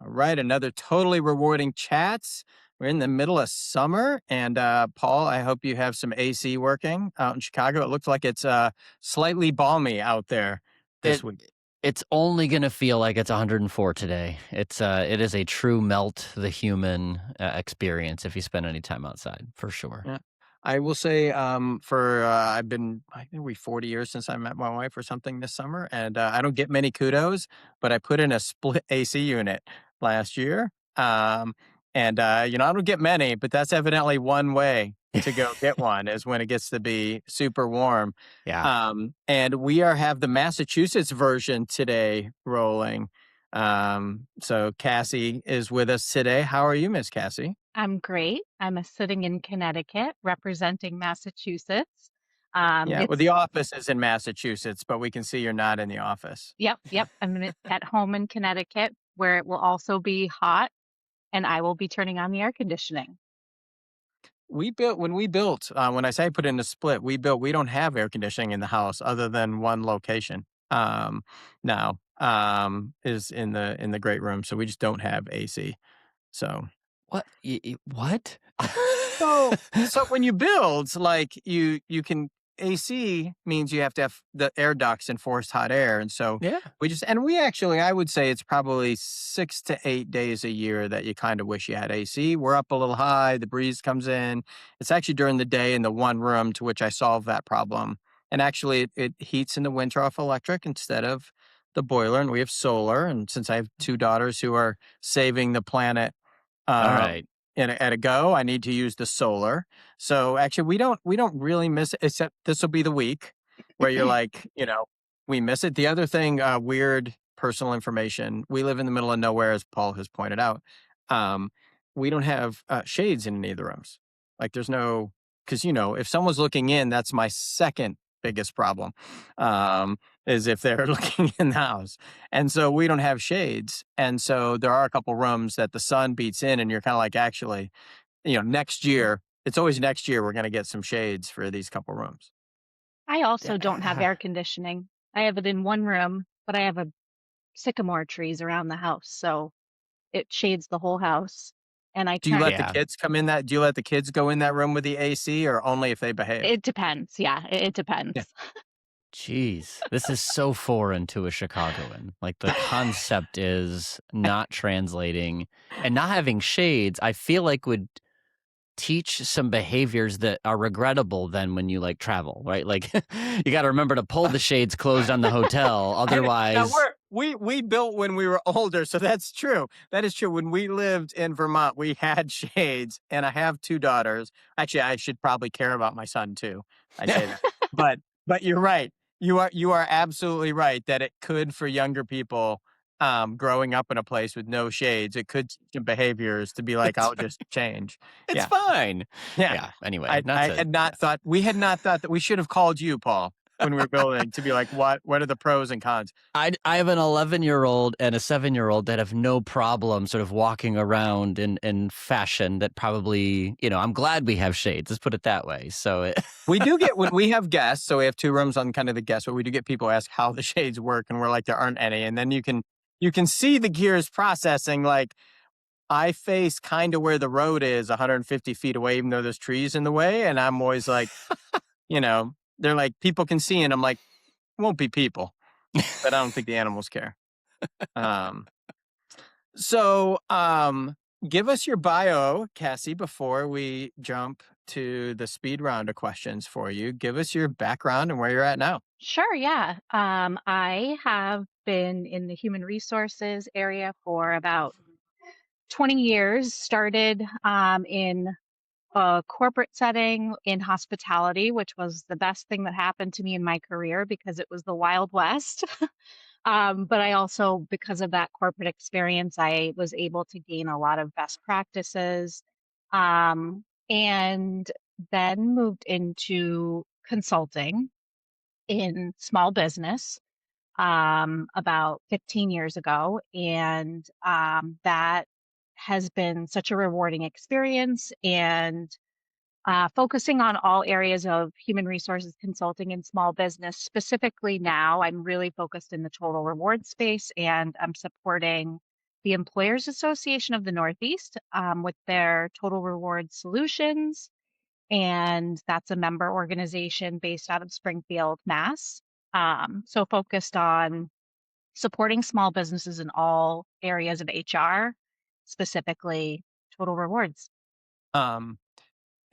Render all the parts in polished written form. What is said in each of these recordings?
All right, another totally rewarding chats. We're in the middle of summer, and Paul, I hope you have some AC working out in Chicago. It looks like it's slightly balmy out there this It week. it's only gonna feel like it's 104 today. It is a true melt the human experience if you spend any time outside for sure. Yeah. I will say, for I've been, I think we 40 years since I met my wife or something this summer, and I don't get many kudos, but I put in a split AC unit last year. And I don't get many, but that's evidently one way to go get one is when it gets to be super warm. Yeah. And we have the Massachusetts version today rolling. So Cassie is with us today. How are you, Miss Cassie? I'm great. sitting in Connecticut representing Massachusetts. Yeah, well, It's the office is in Massachusetts, but we can see you're not in the office. yep. At home in Connecticut where it will also be hot and I will be turning on the air conditioning. When I say put in a split, we don't have air conditioning in the house other than one location. Now, is in the great room, so we just don't have AC. So What? What? So when you build, like you can AC means you have to have the air ducts and forced hot air, and so Yeah. we actually I would say it's probably 6 to 8 days a year that you kind of wish you had AC. We're up a little high, the breeze comes in. It's actually during the day in the one room to which I solve that problem, and actually it heats in the winter off electric instead of the boiler, and we have solar. And since I have two daughters who are saving the planet All uh, right. at a go, I need to use the solar. So actually, we don't really miss it, except this will be the week where you're like, we miss it. The other thing, weird personal information. We live in the middle of nowhere, as Paul has pointed out. Um, we don't have shades in any of the rooms. Like, there's no because if someone's looking in, that's my second biggest problem. Is if they're looking in the house. And so we don't have shades. And so there are a couple rooms that the sun beats in, and you're kind of like, actually, next year, it's always next year we're going to get some shades for these couple rooms. I also don't have Yeah. air conditioning. I have it in one room, but I have a sycamore trees around the house, so it shades the whole house. And I Do you turn let the Yeah. kids come in that? Do you let the kids go in that room with the AC, or only if they behave? It depends. Yeah, it Yeah. depends. Jeez, this is so foreign to a Chicagoan. Like the concept is not translating and not having shades, I feel like would teach some behaviors that are regrettable then when you like travel, right? Like you got to remember to pull the shades closed on the hotel. Now Otherwise, we built when we were older, so that's true. That is true. When we lived in Vermont, we had shades, and I have two daughters. Actually, I should probably care about my son too. I say that, but you're right. You are absolutely right that it could for younger people, growing up in a place with no shades, it could teach them behaviors to be like, it's I'll just change. it's Yeah, fine. yeah. Yeah, anyway, I not I to had not thought we had not thought that we should have called you, Paul, when we were building to be like, what are the pros and cons? I have an 11-year-old and a 7-year-old that have no problem sort of walking around in fashion that probably, I'm glad we have shades. Let's put it that way. So We do get when we have guests, so we have two rooms on kind of the guests, but we do get people ask how the shades work, and we're like, there aren't any. And then you can see the gears processing, like, I face kind of where the road is 150 feet away, even though there's trees in the way. And I'm always like, they're like, people can see, and I'm like, won't be people, but I don't think the animals care. Um, so, give us your bio, Cassie, before we jump to the speed round of questions for you. Give us your background and where you're at now. Sure, yeah. I have been in the human resources area for about 20 years, started in a corporate setting in hospitality, which was the best thing that happened to me in my career because it was the Wild West. But I also, because of that corporate experience, I was able to gain a lot of best practices, and then moved into consulting in small business about 15 years ago. And that has been such a rewarding experience. And focusing on all areas of human resources consulting and small business. Specifically now, I'm really focused in the total reward space and I'm supporting the Employers Association of the Northeast with their Total Reward Solutions. And that's a member organization based out of Springfield, Mass. So focused on supporting small businesses in all areas of HR, specifically total rewards. Um,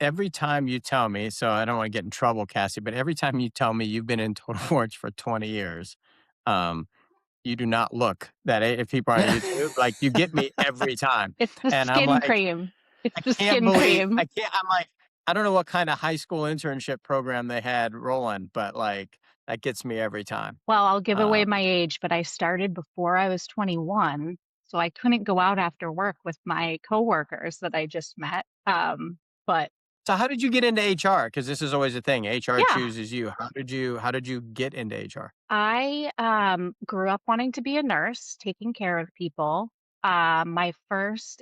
every time you tell me, so I don't want to get in trouble, Cassie, but every time you tell me you've been in Total Rewards for 20 years, um, you do not look that if people are on YouTube, like you get me every time. It's the And I'm skin like, cream. It's I the can't skin believe cream. I'm like, I don't know what kind of high school internship program they had rolling, but like that gets me every time. Well, I'll give away Um, my age, but I started before I was 21, so I couldn't go out after work with my coworkers that I just met. But so how did you get into HR? Because this is always a thing. HR yeah, chooses you. How did you get into HR? I grew up wanting to be a nurse, taking care of people.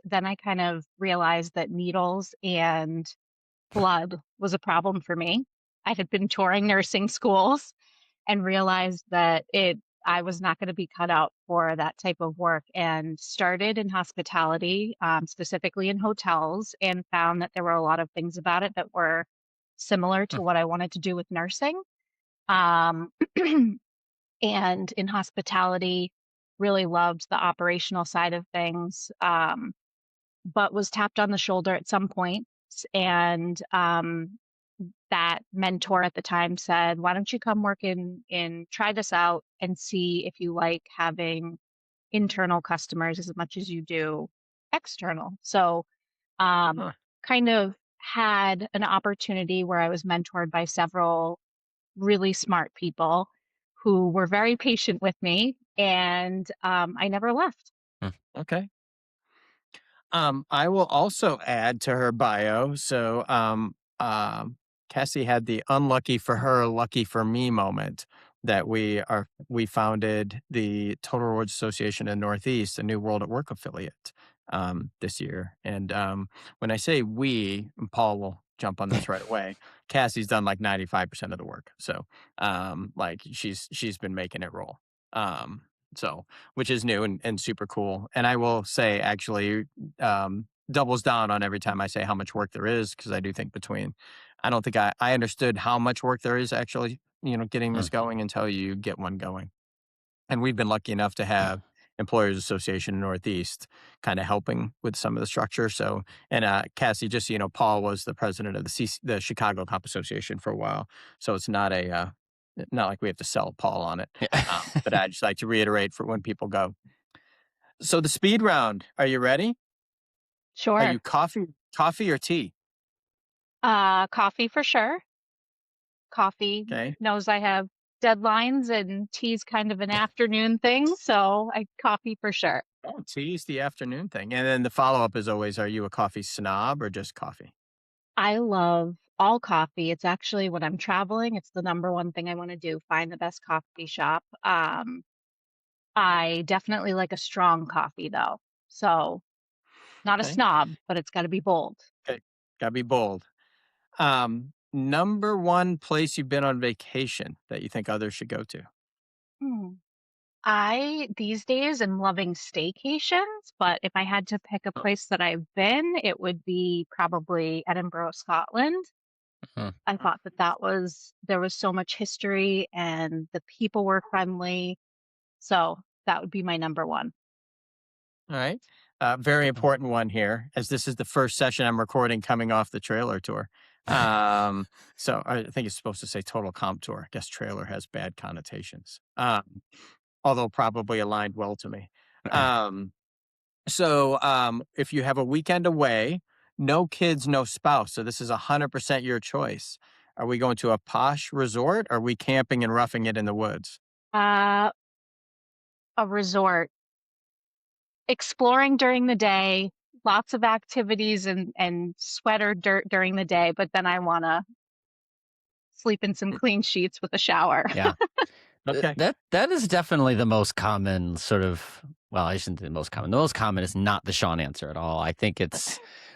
Then I kind of realized that needles and blood was a problem for me. I had been touring nursing schools and realized that it I was not going to be cut out for that type of work and started in hospitality, specifically in hotels, and found that there were a lot of things about it that were similar to what I wanted to do with nursing. Um, and in hospitality, really loved the operational side of things, but was tapped on the shoulder at some point. And that mentor at the time said, "Why don't you come work in try this out and see if you like having internal customers as much as you do external." So, um, Huh. kind of had an opportunity where I was mentored by several really smart people who were very patient with me, and I never left. Okay. I will also add to her bio. So, Cassie had the unlucky for her, lucky for me moment that we founded the Total Rewards Association in Northeast, a new World at Work affiliate, this year. And when I say we, and Paul will jump on this right away. Cassie's done like 95% of the work, so like she's been making it roll. Um, so which is new and super cool. And I will say, actually, doubles down on every time I say how much work there is, because I do think I don't think I understood how much work there is actually, getting this Mm. going until you get one going. And we've been lucky enough to have Employers Association in Northeast kind of helping with some of the structure. So, and Cassie, just so you know, Paul was the president of the Chicago Comp Association for a while. So it's not like we have to sell Paul on it. But I just like to reiterate for when people go. So the speed round, are you ready? Are Sure. you coffee or tea? Coffee for sure. Coffee Okay. knows I have deadlines and tea's kind of an afternoon thing, so I coffee for sure. Oh, tea's the afternoon thing. And then the follow up is always, are you a coffee snob or just coffee? I love all coffee. It's actually when I'm traveling, it's the number one thing I want to do, find the best coffee shop. I definitely like a strong coffee though. So not a Okay. snob, but it's got to be bold. Okay. Gotta be bold. Number one place you've been on vacation that you think others should go to? Hmm. I these days am loving staycations, but if I had to pick a place that I've been, it would be probably Edinburgh, Scotland. Hmm. I thought there was so much history and the people were friendly. So that would be my number one. All right. Very important one here, as this is the first session I'm recording coming off the trailer tour. So I think it's supposed to say total comp tour. I guess trailer has bad connotations, although probably aligned well to me. Um, so if you have a weekend away, no kids, no spouse. So this is 100% your choice. Are we going to a posh resort? Or are we camping and roughing it in the woods? Uh, a resort, exploring during the day, lots of activities and sweater dirt during the day, but then I want to sleep in some clean sheets with a shower. Yeah. Okay. That is definitely the most common sort of, well, I shouldn't say the most common. The most common is not the Sean answer at all. I think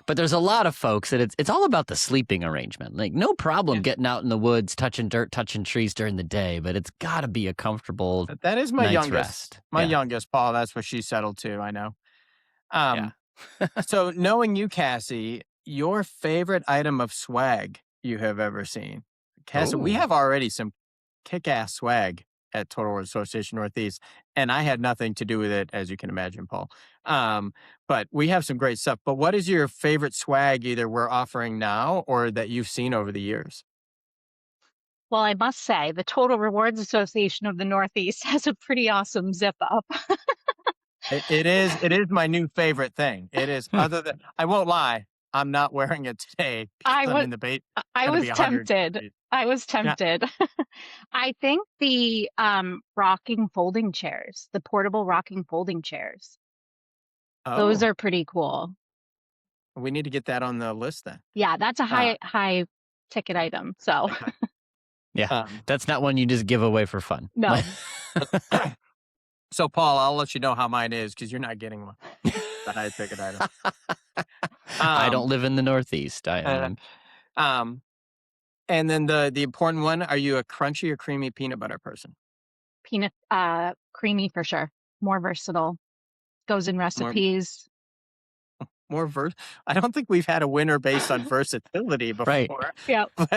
but there's a lot of folks that it's all about the sleeping arrangement. Like, no problem Yeah. getting out in the woods, touching dirt, touching trees during the day, but it's got to be a comfortable That is my night's youngest. rest. My Yeah. youngest, Paul. That's what she settled to. I know. Yeah. Um, so knowing you, Cassie, your favorite item of swag you have ever seen. Cassie, we Oh, have already some kick-ass swag at Total World Association Northeast, and I had nothing to do with it, as you can imagine, Paul. But we have some great stuff. But what is your favorite swag either we're offering now or that you've seen over the years? Well, I must say, the Total Rewards Association of the Northeast has a pretty awesome zip up. It is my new favorite thing. It is other than I won't lie, I'm not wearing it today because I I'm was in the bait. It's I gonna be was 100 tempted. degrees. I was Yeah. tempted. I think the rocking folding chairs, the portable rocking folding chairs, those Oh, are pretty cool. we need to get that on the list then. Yeah, that's a Uh, high ticket item. So okay. yeah. Um, That's not one you just give away for fun. no. so Paul, I'll let you know how mine is because you're not getting one. The high ticket item. I don't Um, live in the Northeast. I uh, am. um, and then the important one, are you a crunchy or creamy peanut butter person? Peanut creamy for sure. More versatile. Goes in More recipes. more vers I don't think we've had a winner based on versatility Right. before, Yeah. but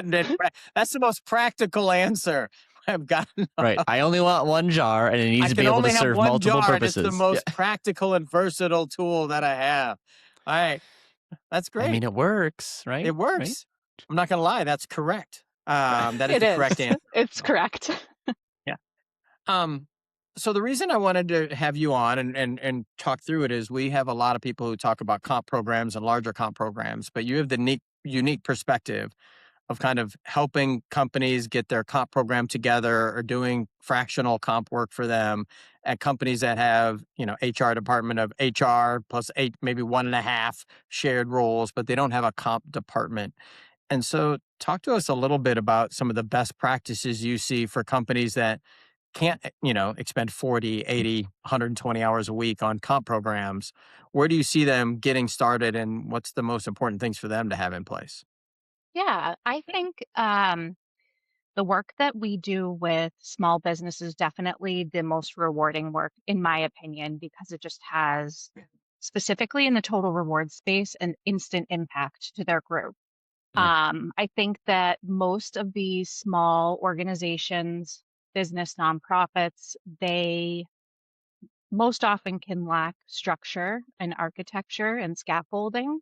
that's the most practical answer I've gotten. Right. I only want one jar and it I needs to can be able to only have serve one multiple jar, and it's the purposes. Yeah. most practical and versatile tool that I have. All right, that's I mean, great. it works, right? It Right. works. I'm not gonna lie, that's correct. That is It the is. correct answer. It's correct. Yeah. Um, so the reason I wanted to have you on and talk through it is we have a lot of people who talk about comp programs and larger comp programs, but you have the unique perspective of kind of helping companies get their comp program together or doing fractional comp work for them at companies that have, HR department of HR plus eight, maybe one and a half shared roles, but they don't have a comp department. And so talk to us a little bit about some of the best practices you see for companies that can't, expend 40, 80, 120 hours a week on comp programs. Where do you see them getting started and what's the most important things for them to have in place? Yeah, I think the work that we do with small business is definitely the most rewarding work, in my opinion, because it just has, specifically in the total reward space, an instant impact to their group. Yeah. I think that most of these small organizations, business nonprofits, they most often can lack structure and architecture and scaffolding,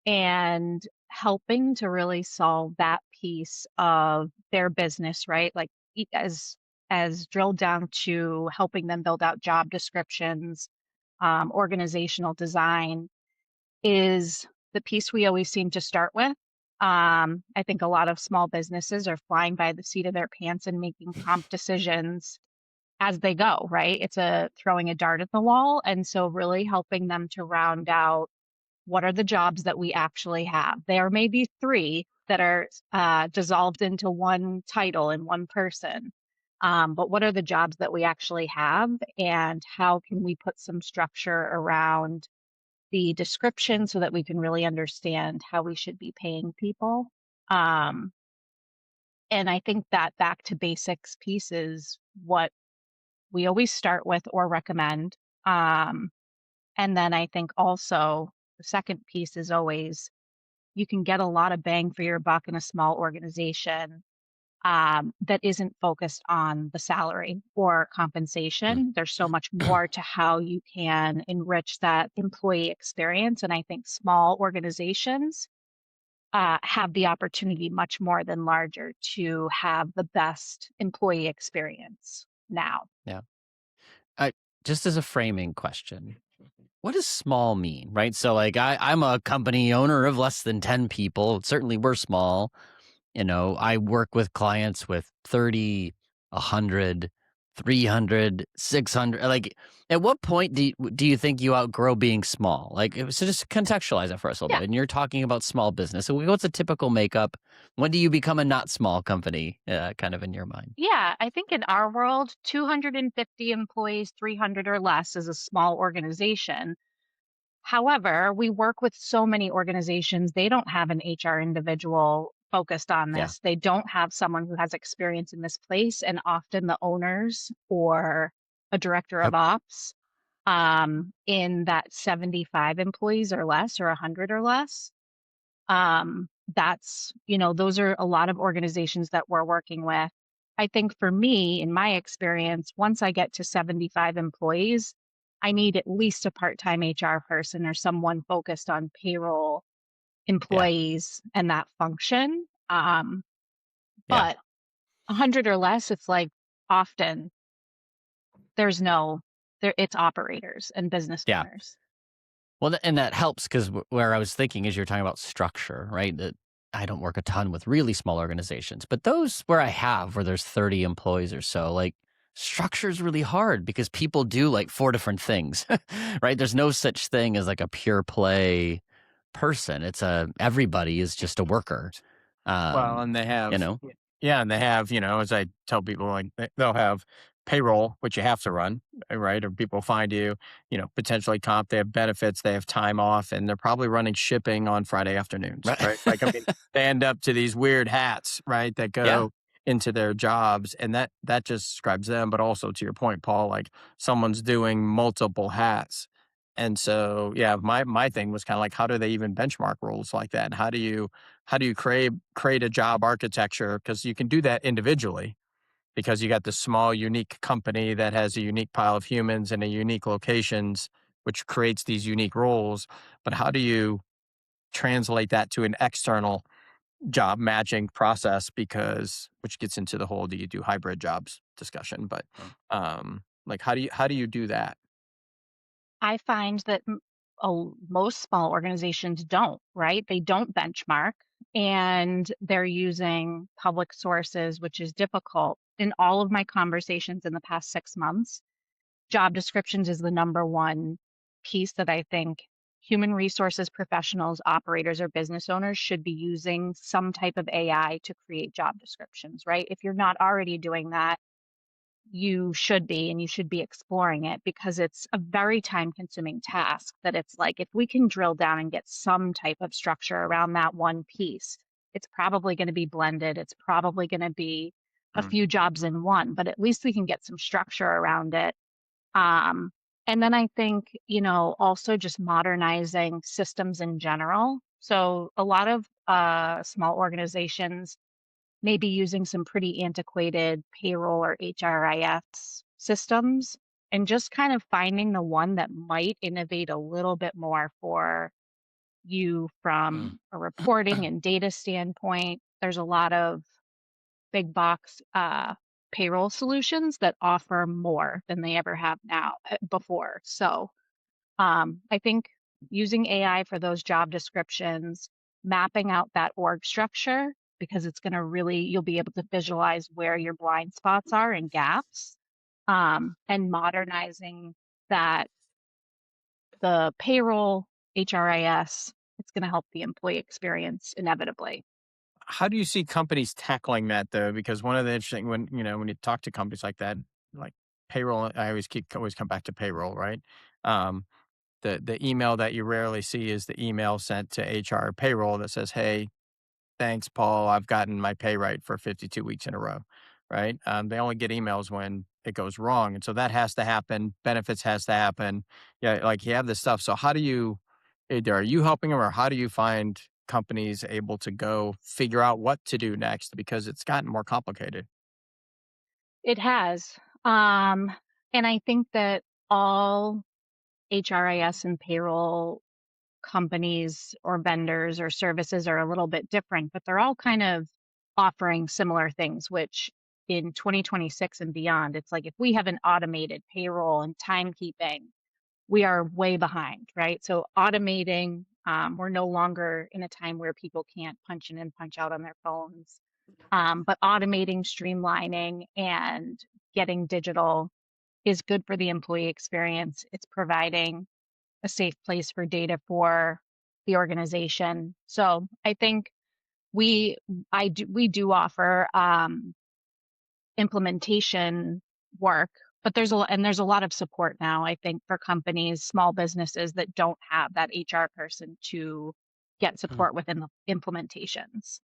and helping to really solve that piece of their business, right? Like as drilled down to helping them build out job descriptions, organizational design is the piece we always seem to start with. I think a lot of small businesses are flying by the seat of their pants and making comp decisions as they go, right? It's a throwing a dart at the wall. And so really helping them to round out what are the jobs that we actually have. There may be three that are dissolved into one title and one person. But what are the jobs that we actually have, and how can we put some structure around the description so that we can really understand how we should be paying people? Um, and I think that back to basics piece is what we always start with or recommend. Um, and then I think also the second piece is always you can get a lot of bang for your buck in a small organization that isn't focused on the salary or Mm. compensation. There's so much more to how you can enrich that employee experience. And I think small organizations have the opportunity much more than larger to have the best employee experience now. Yeah. I just as a framing question, what does small mean, right? So like I'm a company owner of less than 10 people. Certainly we're small. I work with clients with 30, 100, 300, 600. Like, at what point do you think you outgrow being small? Like, so just contextualize it for us a little Yeah. bit. And you're talking about small business. So what's a typical makeup? When do you become a not small company, kind of in your mind? Yeah, I think in our world, 250 employees, 300 or less is a small organization. However, we work with so many organizations, they don't have an HR individual focused on Yeah. this. They don't have someone who has experience in this place, and often the owners or a director of Yep. ops in that 75 employees or less or 100 or less. That's, those are a lot of organizations that we're working with. I think for me, in my experience, once I get to 75 employees, I need at least a part-time HR person or someone focused on payroll, Yeah. employees, and that function. Yeah. But 100 or less, it's like often there's no there it's operators and business Yeah. owners. Well, and that helps because where I was thinking is you're talking about structure, right? That I don't work a ton with really small organizations, but those where there's 30 employees or so, like structure is really hard because people do like four different things, right? There's no such thing as like a pure play person. Everybody is just a worker. Well, Um, and they you have know, yeah, and they have, as I tell people, like, they'll have payroll, which you have to run, right? Or people find you, potentially comp, they have benefits, they have time off, and they're probably running shipping on Friday afternoons, right? right? Like, I mean, they end up to these weird hats, right, that Yeah. go into their jobs, and that just describes them, but also to your point, Paul, like, someone's doing multiple hats. And so, yeah, my thing was kind of like, how do they even benchmark roles like that? And how do you create a job architecture? Because you can do that individually because you got this small, unique company that has a unique pile of humans and a unique locations, which creates these unique roles. But how do you translate that to an external job matching process? Because which gets into the whole do you do hybrid jobs discussion? But like how do you do that? I find that most small organizations don't, right? They don't benchmark and they're using public sources, which is difficult. In all of my conversations in the past 6 months, job descriptions is the number one piece that I think human resources professionals, operators, or business owners should be using some type of AI to create job descriptions, right? If you're not already doing that, you should be, and you should be exploring it because it's a very time consuming task that it's like if we can drill down and get some type of structure around that one piece, it's probably going to be blended. It's probably going to be a Mm, few jobs in one, but at least we can get some structure around it. Um, and then I think, also just modernizing systems in general. So a lot of small organizations may be using some pretty antiquated payroll or HRIS systems and just kind of finding the one that might innovate a little bit more for you Mm. from a reporting and data standpoint. There's a lot of big box payroll solutions that offer more than they ever have before. So I think using AI for those job descriptions, mapping out that org structure, because it's going to really, you'll be able to visualize where your blind spots are and gaps, and modernizing that, the payroll, HRIS, it's going to help the employee experience inevitably. How do you see companies tackling that though? Because one of the interesting when you talk to companies like that, like payroll, I always come back to payroll, right? Um, the email that you rarely see is the email sent to HR payroll that says, "Hey, thanks, Paul. I've gotten my pay right for 52 weeks in a row," right? They only get emails when it goes wrong, and so that has to happen. Benefits has to happen. Yeah, like you have this stuff. So how do you either are you helping them or how do you find companies able to go figure out what to do next because it's gotten more complicated? It has. Um, and I think that all HRIS and payroll companies or vendors or services are a little bit different, but they're all kind of offering similar things, which in 2026 and beyond, it's like if we have an automated payroll and timekeeping, we are way behind, right? So automating, we're no longer in a time where people can't punch in and punch out on their phones. But automating, streamlining, and getting digital is good for the employee experience. It's providing a safe place for data for the organization. So I think we we do offer implementation work, but there's a lot of support now, I think, for companies, small businesses that don't have that HR person to get Mm. support within the implementations.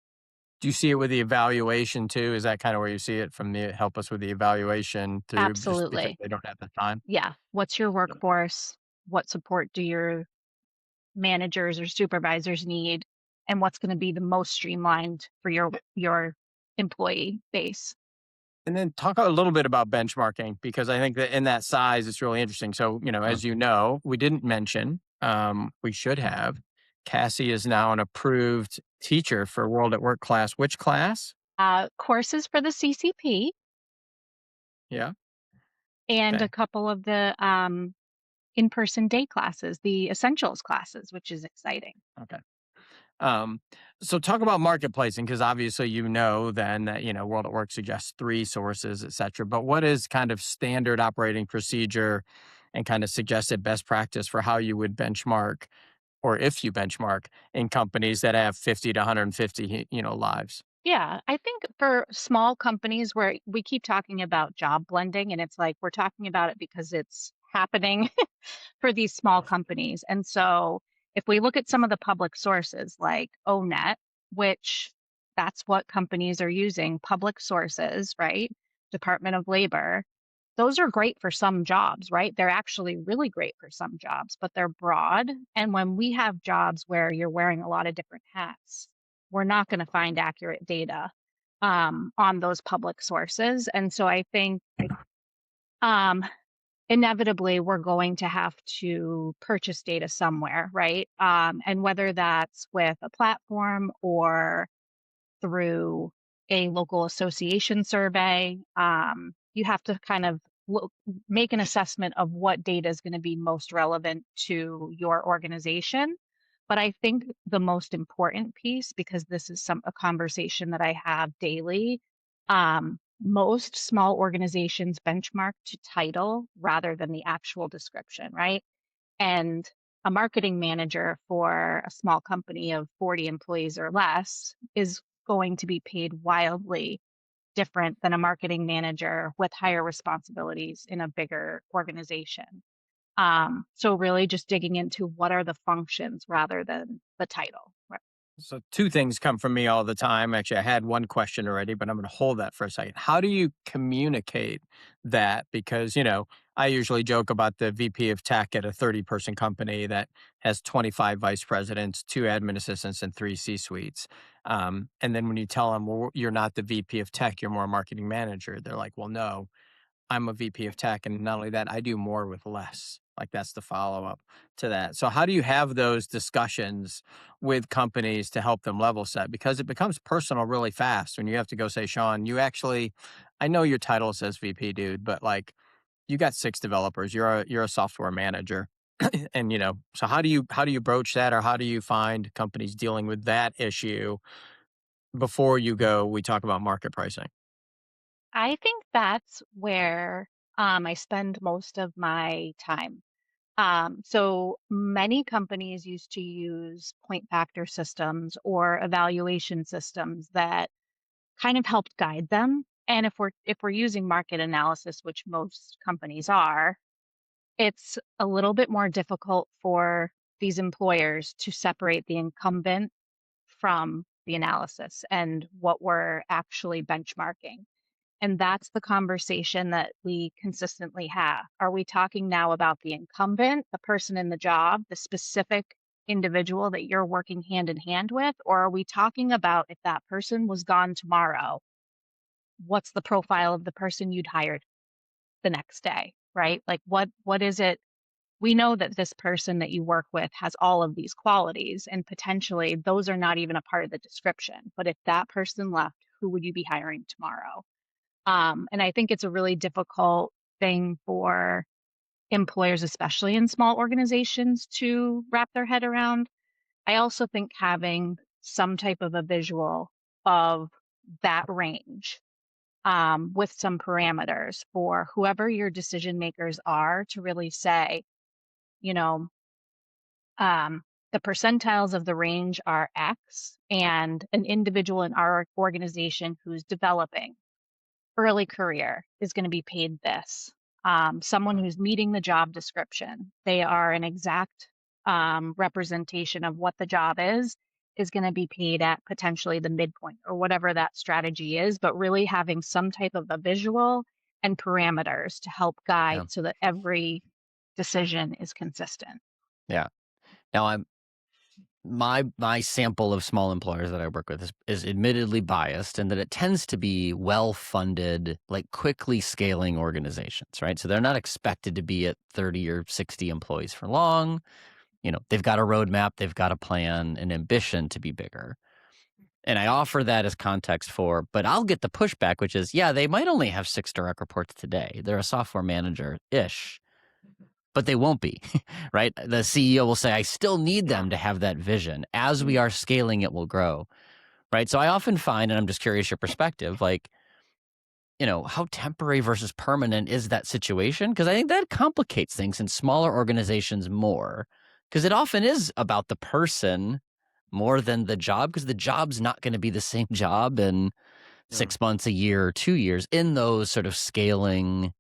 Do you see it with the evaluation too? Is that kind of where you see it from the help us with the evaluation through just because Absolutely. they don't have the time? Yeah. What's your Yeah. workforce? What support do your managers or supervisors need? And what's going to be the most streamlined for your employee base? And then talk a little bit about benchmarking because I think that in that size, it's really interesting. So, as you know, we didn't mention, we should have. Cassie is now an approved teacher for World at Work class. Which class? Courses for the CCP Yeah. and a Okay. couple of the in-person day classes, the essentials classes, which is exciting. Okay. Um, so talk about marketplacing because obviously you know then that World at Work suggests three sources, et cetera. But what is kind of standard operating procedure and kind of suggested best practice for how you would benchmark or if you benchmark in companies that have 50 to 150, lives? Yeah, I think for small companies where we keep talking about job blending, and it's like we're talking about it because it's happening for these small companies. And so if we look at some of the public sources like ONET, which that's what companies are using, public sources, right? Department of Labor, those are great for some jobs, right? They're actually really great for some jobs, but they're broad. And when we have jobs where you're wearing a lot of different hats, we're not going to find accurate data on those public sources. And so I think um, inevitably we're going to have to purchase data somewhere, right? And whether that's with a platform or through a local association survey. You have to kind of make an assessment of what data is going to be most relevant to your organization. But I think the most important piece, because this is a conversation that I have daily, most small organizations benchmark to title rather than the actual description, right? And a marketing manager for a small company of 40 employees or less is going to be paid wildly different than a marketing manager with higher responsibilities in a bigger organization. So really just digging into what are the functions rather than the title. Right. So two things come from me all the time. Actually, I had one question already, but I'm going to hold that for a second. How do you communicate that? Because, I usually joke about the VP of tech at a 30-person company that has 25 vice presidents, two admin assistants, and three C suites. And then when you tell them, well, you're not the VP of tech, you're more a marketing manager, they're like, well, no, I'm a VP of tech, and not only that, I do more with less. Like that's the follow up to that. So how do you have those discussions with companies to help them level set? Because it becomes personal really fast when you have to go say, Sean, I know your title says VP, dude, but like you got six developers. You're a software manager, and so how do you broach that, or how do you find companies dealing with that issue before you go? We talk about market pricing. I think that's where I spend most of my time. So many companies used to use point factor systems or evaluation systems that kind of helped guide them. And if we're using market analysis, which most companies are, it's a little bit more difficult for these employers to separate the incumbent from the analysis and what we're actually benchmarking. And that's the conversation that we consistently have. Are we talking now about the incumbent, the person in the job, the specific individual that you're working hand in hand with? Or are we talking about if that person was gone tomorrow, what's the profile of the person you'd hired the next day, right? Like what is it? We know that this person that you work with has all of these qualities, and potentially those are not even a part of the description. But if that person left, who would you be hiring tomorrow? And I think it's a really difficult thing for employers, especially in small organizations, to wrap their head around. I also think having some type of a visual of that range with some parameters for whoever your decision makers are to really say, you know, the percentiles of the range are X, and an individual in our organization who's developing early career is going to be paid this. Someone who's meeting the job description, they are an exact representation of what the job is is going to be paid at potentially the midpoint or whatever that strategy is, but really having some type of a visual and parameters to help Yeah. guide so that every decision is consistent. Yeah. Now my sample of small employers that I work with is admittedly biased in that it tends to be well-funded, like quickly scaling organizations, right? So they're not expected to be at 30 or 60 employees for long. They've got a roadmap, they've got a plan, an ambition to be bigger. And I offer that as context but I'll get the pushback, which is, yeah, they might only have 6 direct reports today. They're a software manager-ish, but they won't be, right? The CEO will say, I still need Yeah. them to have that vision. As we are scaling, it will grow, right? So I often find, and I'm just curious your perspective, like, how temporary versus permanent is that situation? Because I think that complicates things in smaller organizations more, because it often is about the person more than the job, because the job's not going to be the same job in Yeah. 6 months, a year, or 2 years in those sort of scaling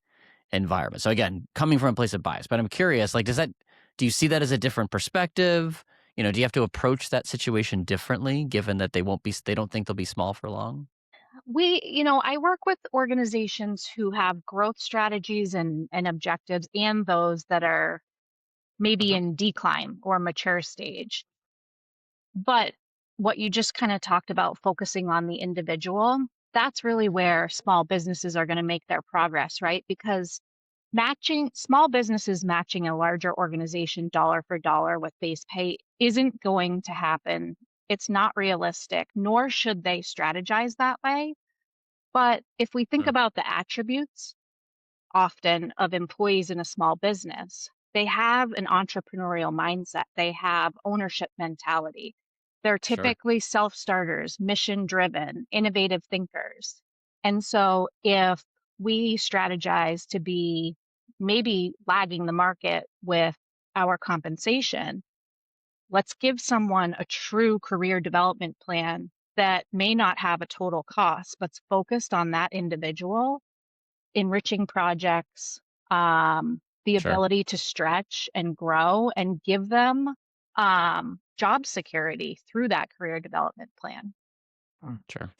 environment. So again, coming from a place of bias, but I'm curious, like, do you see that as a different perspective? Do you have to approach that situation differently given that they don't think they'll be small for long? I work with organizations who have growth strategies and objectives and those that are maybe Uh-huh. in decline or mature stage. But what you just kind of talked about, focusing on the individual, that's really where small businesses are going to make their progress, right? Because matching small businesses matching a larger organization dollar for dollar with base pay isn't going to happen. It's not realistic, nor should they strategize that way. But if we think Mm. about the attributes often of employees in a small business, they have an entrepreneurial mindset, they have ownership mentality. They're Sure. typically self starters, mission driven, innovative thinkers. And so if we strategize to be maybe lagging the market with our compensation, let's give someone a true career development plan that may not have a total cost, but's focused on that individual, enriching projects, the Sure. ability to stretch and grow and give them job security through that career development plan. Mm. Sure.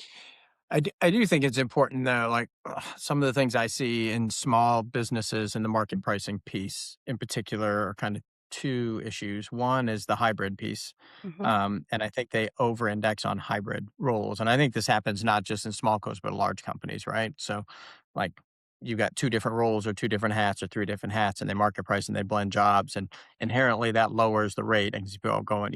I do think it's important though, like some of the things I see in small businesses in the market pricing piece in particular are kind of two issues. One is the hybrid piece. Hmm. And I think they over index on hybrid roles. And I think this happens not just in small codes, but large companies, right? So like you got two different roles or two different hats or three different hats and they market price and they blend jobs. And inherently that lowers the rate and people going,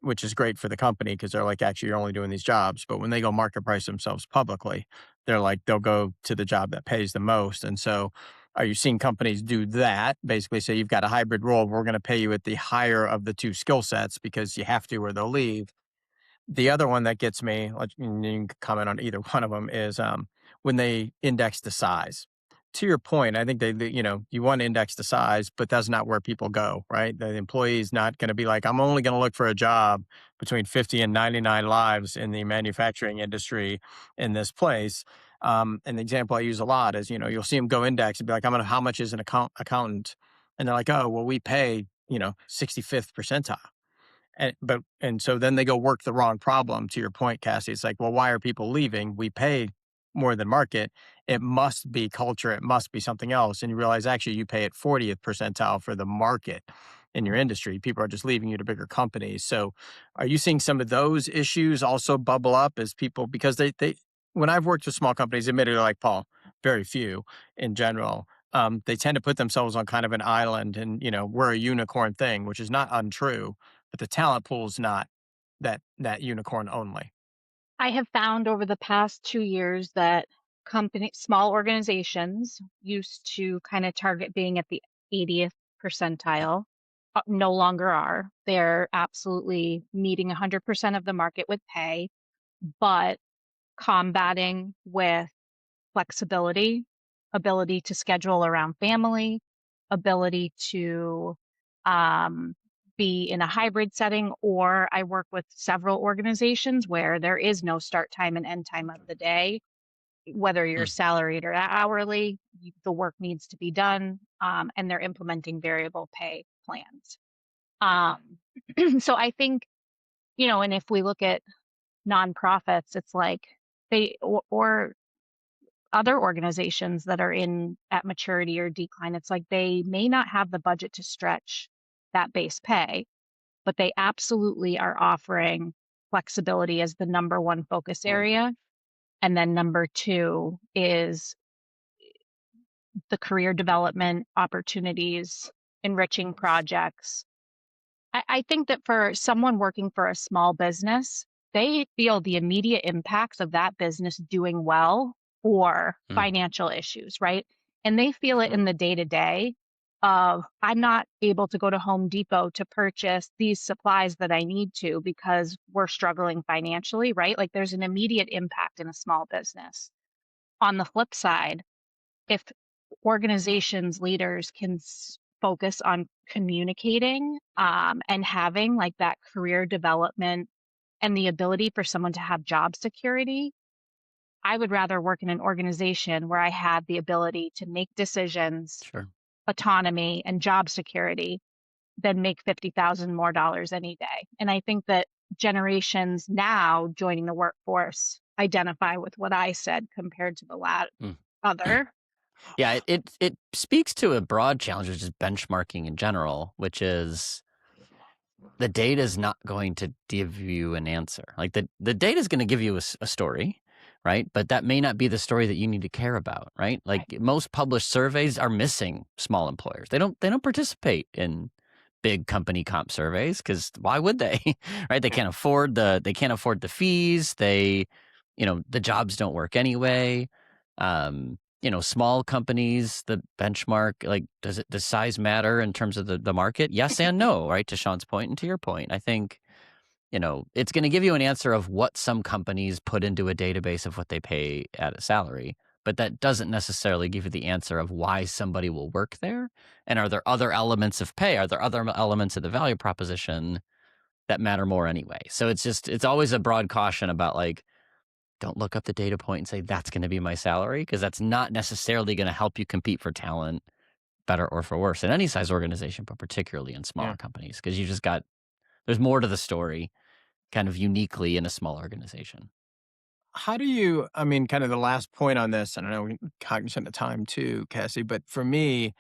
which is great for the company because they're like, actually, you're only doing these jobs. But when they go market price themselves publicly, they're like, they'll go to the job that pays the most. And so, are you seeing companies do that? Basically, say you've got a hybrid role, we're going to pay you at the higher of the two skill sets because you have to or they'll leave. The other one that gets me, you can comment on either one of them, is when they index the size. To your point, I think you want to index the size, but that's not where people go, right? The employee is not going to be like, I'm only going to look for a job between 50 and 99 lives in the manufacturing industry in this place. And the example I use a lot is, you'll see them go index and be like, how much is an accountant? And they're like, oh, well, we pay, 65th percentile. And so then they go work the wrong problem. To your point, Cassie, it's like, well, why are people leaving? We pay more than market. It must be culture. It must be something else. And you realize actually you pay at 40th percentile for the market in your industry. People are just leaving you to bigger companies. So are you seeing some of those issues also bubble up as people, because they when I've worked with small companies, admittedly like Paul, very few in general, they tend to put themselves on kind of an island and, we're a unicorn thing, which is not untrue, but the talent pool is not that unicorn only. I have found over the past 2 years that small organizations used to kind of target being at the 80th percentile, no longer are. They're absolutely meeting 100% of the market with pay, but combating with flexibility, ability to schedule around family, ability to um, be in a hybrid setting, or I work with several organizations where there is no start time and end time of the day. Whether you're Hmm. salaried or hourly, the work needs to be done, and they're implementing variable pay plans. Um, so I think And if we look at nonprofits, it's like or other organizations that are in at maturity or decline, it's like they may not have the budget to stretch that base pay, but they absolutely are offering flexibility as the number one focus area. And then number two is the career development opportunities, enriching projects. I think that for someone working for a small business, they feel the immediate impacts of that business doing well or Mm, financial issues, right? And they feel it in the day to day of I'm not able to go to Home Depot to purchase these supplies that I need to because we're struggling financially, right? Like there's an immediate impact in a small business. On the flip side, if organizations leaders can focus on communicating and having like that career development and the ability for someone to have job security, I would rather work in an organization where I have the ability to make decisions, sure. autonomy, and job security than make 50,000 more dollars any day. And I think that generations now joining the workforce identify with what I said compared to the Mm. other. Yeah, it speaks to a broad challenge, which is benchmarking in general, which is the data is not going to give you an answer. Like the data is going to give you a story, right? But that may not be the story that you need to care about, right? Like Right. most published surveys are missing small employers. They don't participate in big company comp surveys because why would they? Right? They can't afford the fees. The jobs don't work anyway. Small companies, the benchmark, like, does size matter in terms of the market? Yes and no, right? To Sean's point and to your point, I think, it's going to give you an answer of what some companies put into a database of what they pay at a salary, but that doesn't necessarily give you the answer of why somebody will work there. And are there other elements of pay? Are there other elements of the value proposition that matter more anyway? So it's always a broad caution about like, don't look up the data point and say that's going to be my salary because that's not necessarily going to help you compete for talent better or for worse in any size organization, but particularly in Yeah. smaller companies because there's more to the story kind of uniquely in a small organization. How do you, I mean, kind of the last point on this, and I know we're cognizant of time too, Cassie, but for me,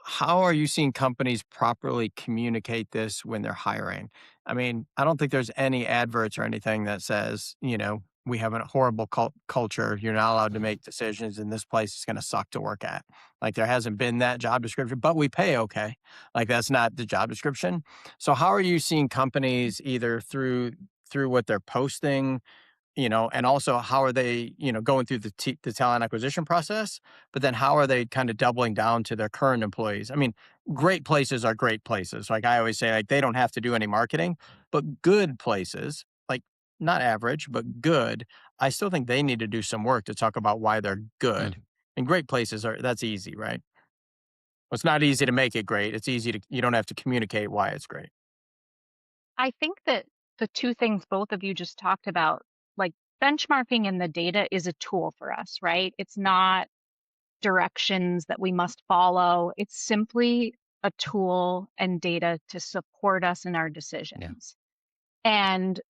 how are you seeing companies properly communicate this when they're hiring? I mean, I don't think there's any adverts or anything that says, we have a horrible culture. You're not allowed to make decisions, and this place is going to suck to work at. Like there hasn't been that job description, but we pay okay. Like that's not the job description. So how are you seeing companies either through what they're posting, and also how are they, going through the talent acquisition process, but then how are they kind of doubling down to their current employees? I mean, great places are great places. Like I always say, like they don't have to do any marketing, but good places, like not average, but good, I still think they need to do some work to talk about why they're Mm, good. And great places that's easy, right? Well, it's not easy to make it great. It's easy you don't have to communicate why it's great. I think that the two things both of you just talked about, like benchmarking and the data is a tool for us, right? It's not directions that we must follow. It's simply a tool and data to support us in our yeah. decisions. And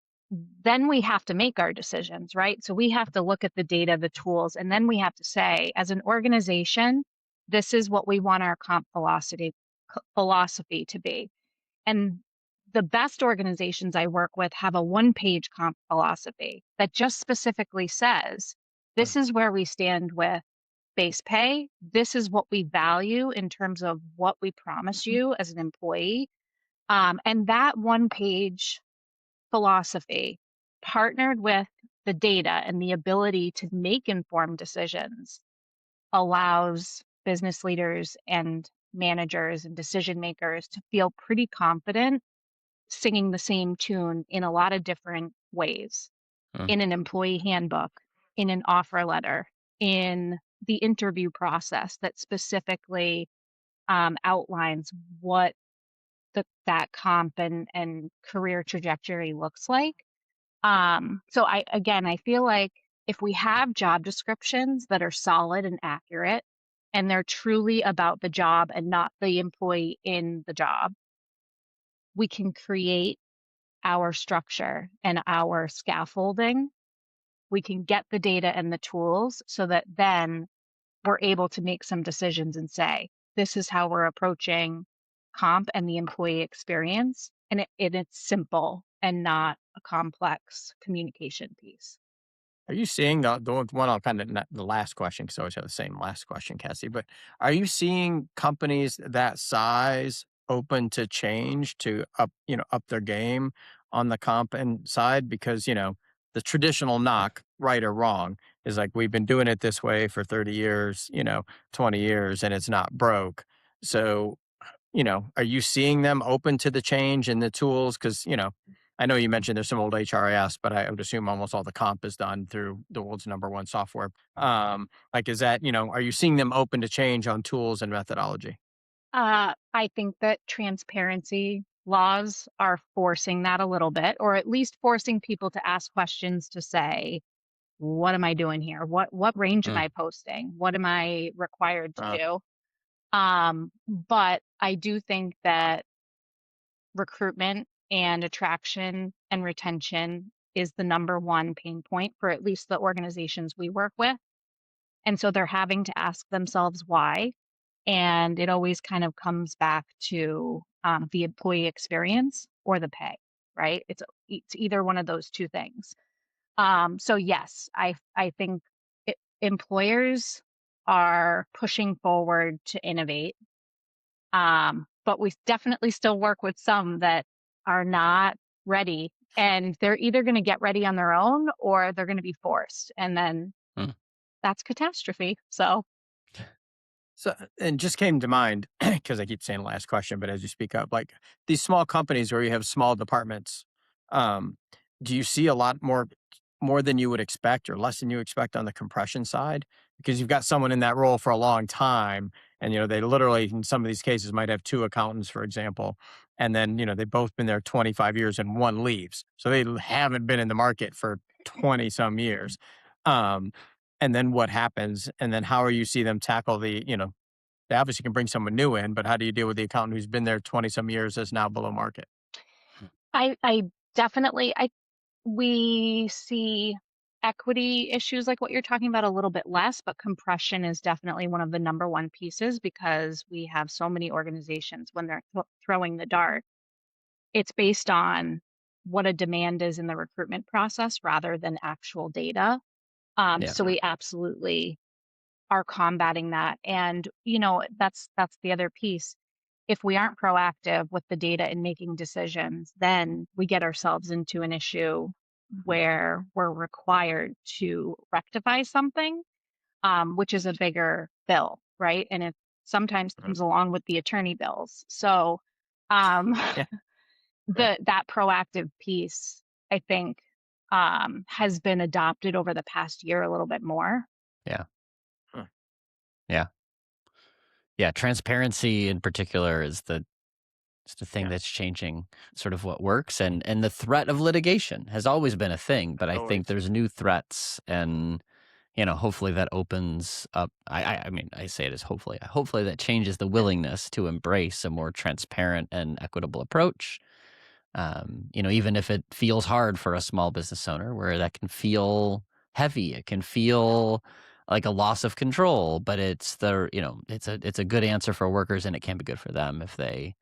then we have to make our decisions, right? So we have to look at the data, the tools, and then we have to say, as an organization, this is what we want our comp philosophy to be. And the best organizations I work with have a one-page comp philosophy that just specifically says, Right. this is where we stand with base pay. This is what we value in terms of what we promise you as an employee. And that one-page philosophy, partnered with the data and the ability to make informed decisions, allows business leaders and managers and decision makers to feel pretty confident singing the same tune in a lot of different ways, Mm, in an employee handbook, in an offer letter, in the interview process that specifically outlines what that comp and career trajectory looks like. So I feel like if we have job descriptions that are solid and accurate, and they're truly about the job and not the employee in the job, we can create our structure and our scaffolding, we can get the data and the tools so that then we're able to make some decisions and say, this is how we're approaching comp and the employee experience. And it's simple and not a complex communication piece. Are you seeing the one I'll kind of not the last question because I always have the same last question, Cassie. But are you seeing companies that size open to change to up their game on the comp and side? Because the traditional knock, right or wrong, is like we've been doing it this way for 30 years, 20 years, and it's not broke. So are you seeing them open to the change and the tools? Because, I know you mentioned there's some old HRIS, but I would assume almost all the comp is done through the world's number one software. Like, is that, are you seeing them open to change on tools and methodology? I think that transparency laws are forcing that a little bit, or at least forcing people to ask questions to say, what am I doing here? What range am Mm, I posting? What am I required to Uh, do? But I do think that recruitment and attraction and retention is the number one pain point for at least the organizations we work with. And so they're having to ask themselves why. And it always kind of comes back to the employee experience or the pay, right? It's either one of those two things. So yes, I think employers are pushing forward to innovate, but we definitely still work with some that are not ready, and they're either going to get ready on their own or they're going to be forced, and then mm. that's catastrophe. So So, and just came to mind because I keep saying last question, but as you speak up, like these small companies where you have small departments, um, do you see a lot more than you would expect or less than you expect on the compression side? Because you've got someone in that role for a long time, and they literally in some of these cases might have two accountants, for example, and then they've both been there 25 years and one leaves, so they haven't been in the market for 20 some years. Um, and then what happens? And then how are you see them tackle they obviously can bring someone new in, but how do you deal with the accountant who's been there 20 some years that's now below market? I definitely I we see equity issues like what you're talking about a little bit less, but compression is definitely one of the number one pieces because we have so many organizations when they're throwing the dart. It's based on what a demand is in the recruitment process rather than actual data. Yeah. So we absolutely are combating that. And, that's the other piece. If we aren't proactive with the data and making decisions, then we get ourselves into an issue where we're required to rectify something, which is a bigger bill, right? And it sometimes Mhm. comes along with the attorney bills. So um, Yeah. Right. that proactive piece, I think, has been adopted over the past year a little bit more. Yeah. Huh. Yeah. Yeah. Transparency in particular is the thing Yeah. that's changing sort of what works, and the threat of litigation has always been a thing, but As I think always. there's new threats, and hopefully that opens up. I mean, I say it as hopefully that changes the willingness to embrace a more transparent and equitable approach. Even if it feels hard for a small business owner, where that can feel heavy, it can feel like a loss of control, but it's a good answer for workers, and it can be good for them if they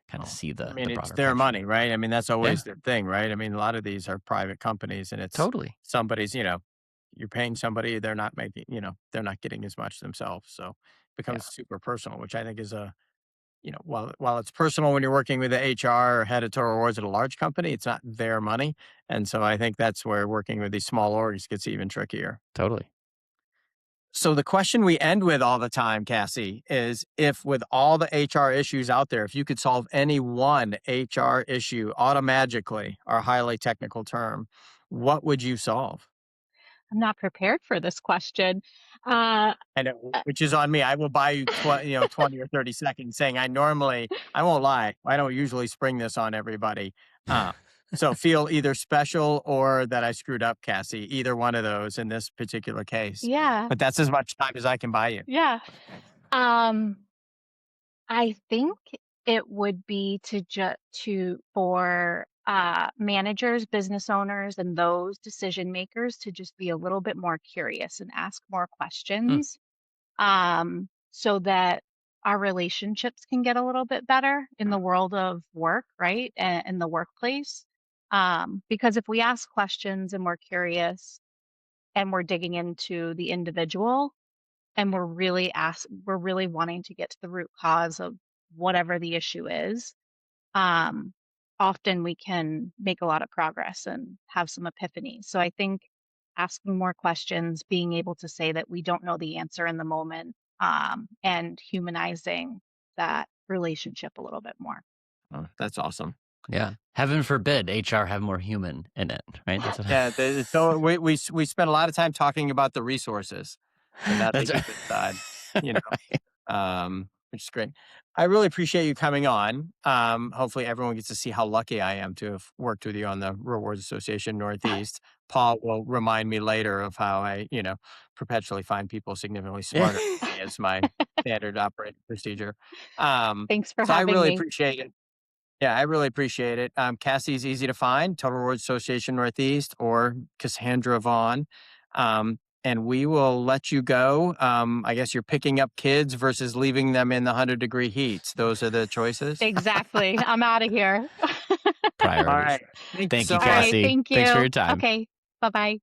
kind of Well, see I the mean, it's broader their picture. money, right? I mean, that's Yeah, always the thing, right? I mean, a lot of these are private companies and it's totally. somebody's, you're paying somebody, they're not making, they're not getting as much themselves. So it Yeah, becomes super personal, which I think is while it's personal when you're working with the HR or head of total rewards at a large company, it's not their money. And so I think that's where working with these small orgs gets even trickier. totally. So the question we end with all the time, Cassie, is if with all the HR issues out there, if you could solve any one HR issue automagically, our highly technical term, what would you solve? I'm not prepared for this question. Uh, And uh, which is on me. I will buy you 20 or 30 seconds saying I won't lie. I don't usually spring this on everybody. Uh, so feel either special or that I screwed up, Cassie. Either one of those in this particular case. yeah, But that's as much time as I can buy you. yeah. Um, I think it would be to for managers, business owners, and those decision makers to just be a little bit more curious and ask more Hmm. questions, so that our relationships can get a little bit better in the world of work, right? And in the workplace. Because if we ask questions and we're curious and we're digging into the individual and we're really wanting to get to the root cause of whatever the issue is, um, often we can make a lot of progress and have some epiphanies. So I think asking more questions, being able to say that we don't know the answer in the moment, and humanizing that relationship a little bit more. Oh, that's awesome. Yeah. Heaven forbid HR have more human in it, right? That's what Yeah, so we spent a lot of time talking about the resources and not the that's human side, you know, right. which is great. I really appreciate you coming on. Hopefully, everyone gets to see how lucky I am to have worked with you on the Rewards Association Northeast. Paul will remind me later of how I, perpetually find people significantly smarter than me as my standard operating procedure. Um, Thanks for so I having really me. appreciate it. Yeah, I really appreciate it. Cassie's easy to find, Total Rewards Association Northeast or Cassandra Vaughan. And we will let you go. I guess you're picking up kids versus leaving them in the 100-degree heats. Those are the choices. Exactly. I'm out of here. All Priorities. right. Thank you Thank you, so All much. right. Cassie. Thank Thanks for you. your time. Okay. Bye bye.